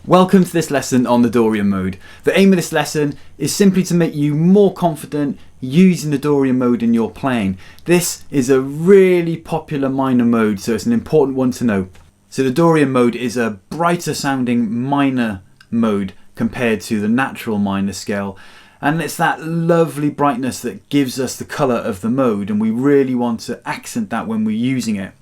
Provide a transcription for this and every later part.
Welcome to this lesson on the Dorian mode. The aim of this lesson is simply to make you more confident using the Dorian mode in your playing. This is a really popular minor mode, so it's an important one to know. So the Dorian mode is a brighter sounding minor mode compared to the natural minor scale, and it's that lovely brightness that gives us the colour of the mode, and we really want to accent that when we're using it.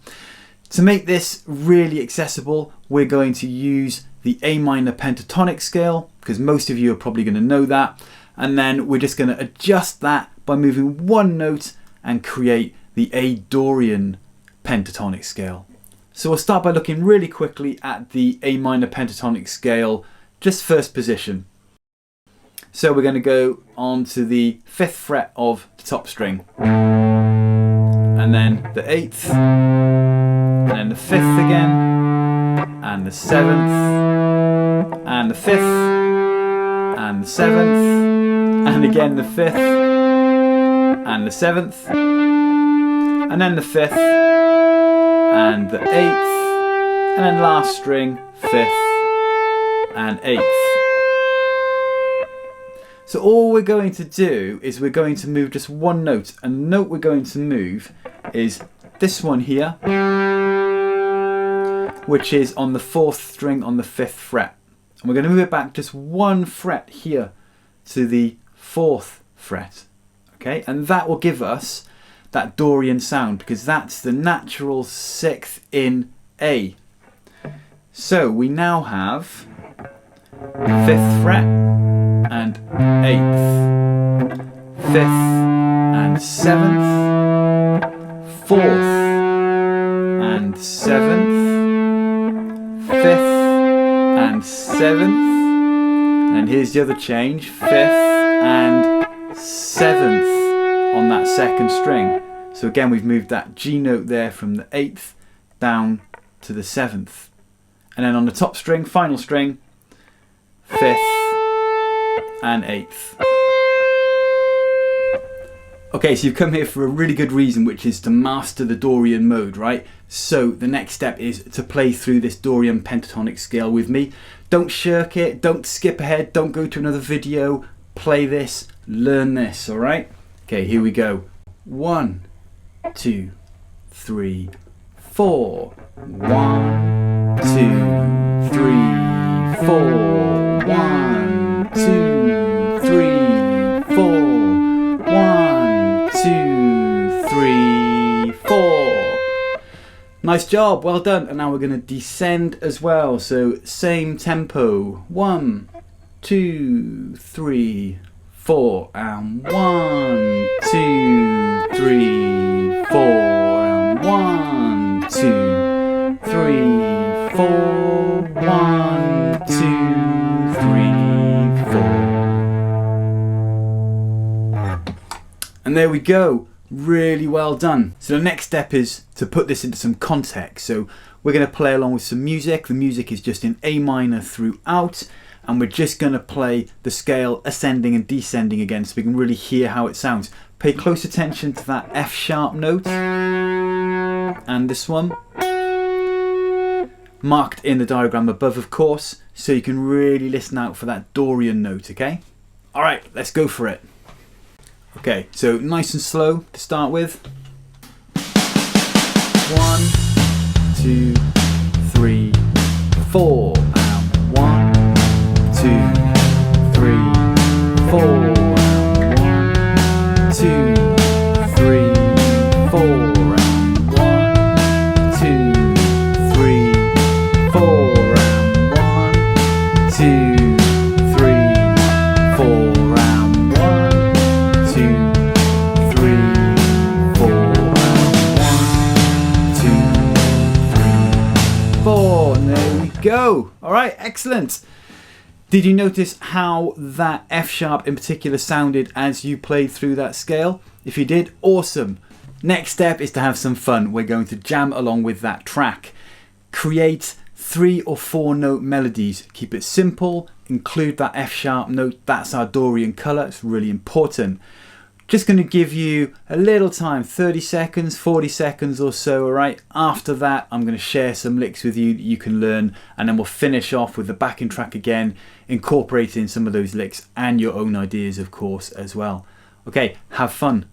To make this really accessible, we're going to use the A minor pentatonic scale, because most of you are probably going to know that, and then we're just going to adjust that by moving one note and create the A Dorian pentatonic scale. So we'll start by looking really quickly at the A minor pentatonic scale, just first position. So we're going to go on to the 5th fret of the top string, and then the 8th, and then the 5th again, and the 7th, and the 5th, and the 7th, and again the 5th, and the 7th, and then the 5th, and the 8th, and then last string, 5th, and 8th. So all we're going to do is we're going to move just one note, and the note we're going to move is this one here, which is on the 4th string on the 5th fret. And we're going to move it back just one fret here to the 4th fret. Okay, and that will give us that Dorian sound, because that's the natural 6th in A. So we now have 5th fret and 8th, 5th and 7th, 4th and 7th, 5th and 7th, and here's the other change, 5th and 7th on that 2nd string. So again, we've moved that G note there from the 8th down to the 7th, and then on the top string, final string, 5th and 8th. Okay, so you've come here for a really good reason, which is to master the Dorian mode, right? So the next step is to play through this Dorian pentatonic scale with me. Don't shirk it, don't skip ahead, don't go to another video. Play this, learn this, all right? Okay, here we go. 1, 2, 3, 4. 1, 2, 3, 4. 1, 2, 3, 4. 1, 2, 3, 4. Nice job, well done. And now we're going to descend as well. So same tempo. 1, 2, 3, 4. And 1, 2, 3, 4. And 1, 2, 3, 4. 1, 2, 3, 4. And there we go. Really well done. So the next step is to put this into some context. So we're going to play along with some music. The music is just in A minor throughout, and we're just going to play the scale ascending and descending again so we can really hear how it sounds. Pay close attention to that F sharp note and this one, marked in the diagram above, of course, so you can really listen out for that Dorian note, okay? Alright, let's go for it. Okay, so nice and slow to start with. 1, 2, 3, 4. And 1, 2, 3, 4. And 1, 2, 3, 4. And 1, 2, 3, 4. And 1, 2, 3, 4. Go! Alright, excellent! Did you notice how that F sharp in particular sounded as you played through that scale? If you did, awesome! Next step is to have some fun. We're going to jam along with that track. Create 3 or 4 note melodies. Keep it simple, include that F sharp note, that's our Dorian colour, it's really important. Just going to give you a little time, 30 seconds, 40 seconds or so, alright? After that, I'm going to share some licks with you that you can learn, and then we'll finish off with the backing track again, incorporating some of those licks and your own ideas, of course, as well. Okay, have fun.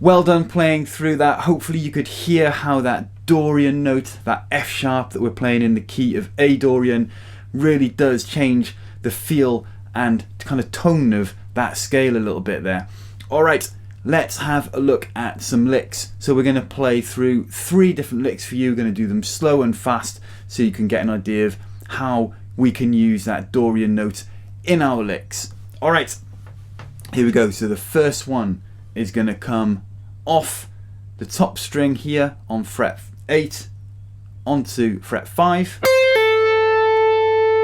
Well done playing through that. Hopefully you could hear how that Dorian note, that F sharp that we're playing in the key of A Dorian, really does change the feel and kind of tone of that scale a little bit there. Alright, let's have a look at some licks. So we're going to play through 3 different licks for you. We're going to do them slow and fast so you can get an idea of how we can use that Dorian note in our licks. Alright, here we go. So the first one is going to come off the top string here on fret 8 onto fret 5.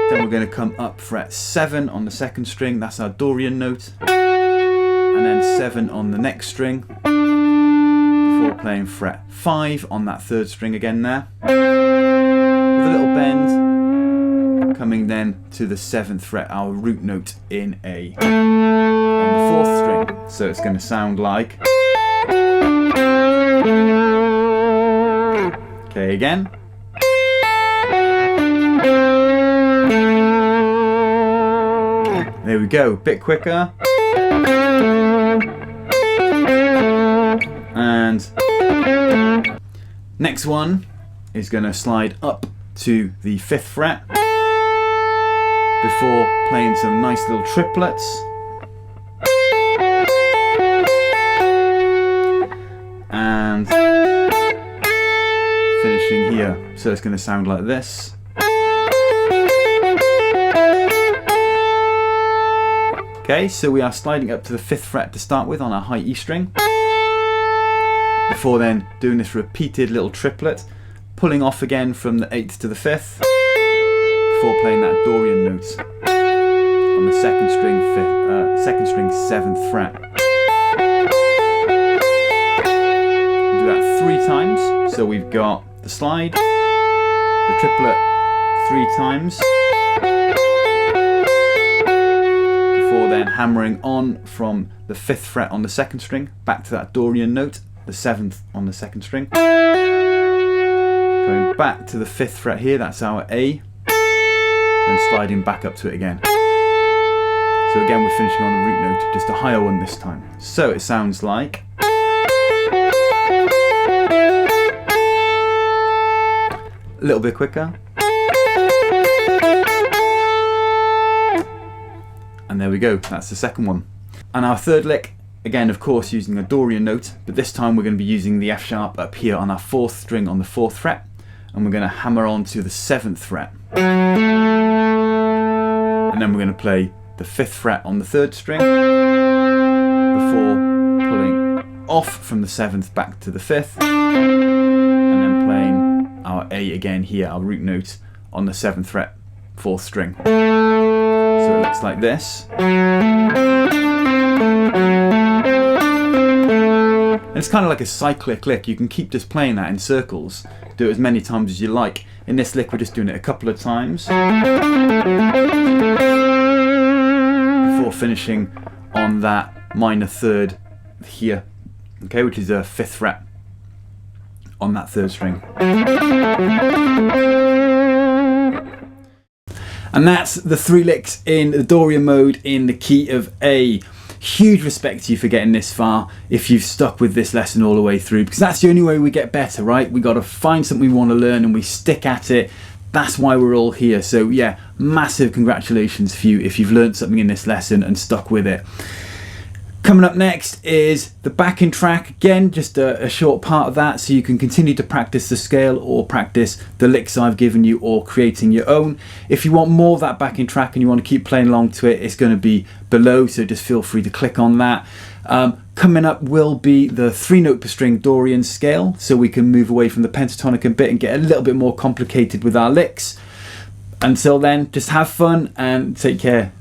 Then we're going to come up fret 7 on the second string, that's our Dorian note, and then 7 on the next string before playing fret 5 on that third string again there, with a little bend, coming then to the 7th fret, our root note in A on the 4th string. So it's going to sound like, okay, again. There we go, a bit quicker. And next one is going to slide up to the 5th fret before playing some nice little triplets. And finishing here, so it's going to sound like this. Okay, so we are sliding up to the 5th fret to start with on our high E string, before then doing this repeated little triplet, pulling off again from the 8th to the 5th, before playing that Dorian note on the second string 7th fret. Do that 3 times, so we've got the slide, the triplet 3 times, before then hammering on from the 5th fret on the second string back to that Dorian note, the 7th on the second string, going back to the 5th fret here, that's our A, and sliding back up to it again. So again we're finishing on a root note, just a higher one this time. So it sounds like, a little bit quicker. And there we go, that's the second one. And our third lick, again of course using a Dorian note, but this time we're going to be using the F sharp up here on our 4th string on the 4th fret, and we're going to hammer on to the 7th fret. And then we're going to play the 5th fret on the 3rd string, before pulling off from the 7th back to the 5th, and then playing our A again here, our root note on the 7th fret, 4th string. So it looks like this. And it's kind of like a cyclic lick. You can keep just playing that in circles. Do it as many times as you like. In this lick we're just doing it a couple of times before finishing on that minor 3rd here, okay, which is a 5th fret on that 3rd string. And that's the 3 licks in the Dorian mode in the key of A. Huge respect to you for getting this far, if you've stuck with this lesson all the way through, because that's the only way we get better, right? We got to find something we want to learn and we stick at it. That's why we're all here. So yeah, massive congratulations for you if you've learned something in this lesson and stuck with it. Coming up next is the backing track. Again, just a short part of that, so you can continue to practice the scale or practice the licks I've given you or creating your own. If you want more of that backing track and you want to keep playing along to it, it's going to be below, so just feel free to click on that. Coming up will be the 3-note per string Dorian scale, so we can move away from the pentatonic a bit and get a little bit more complicated with our licks. Until then, just have fun and take care.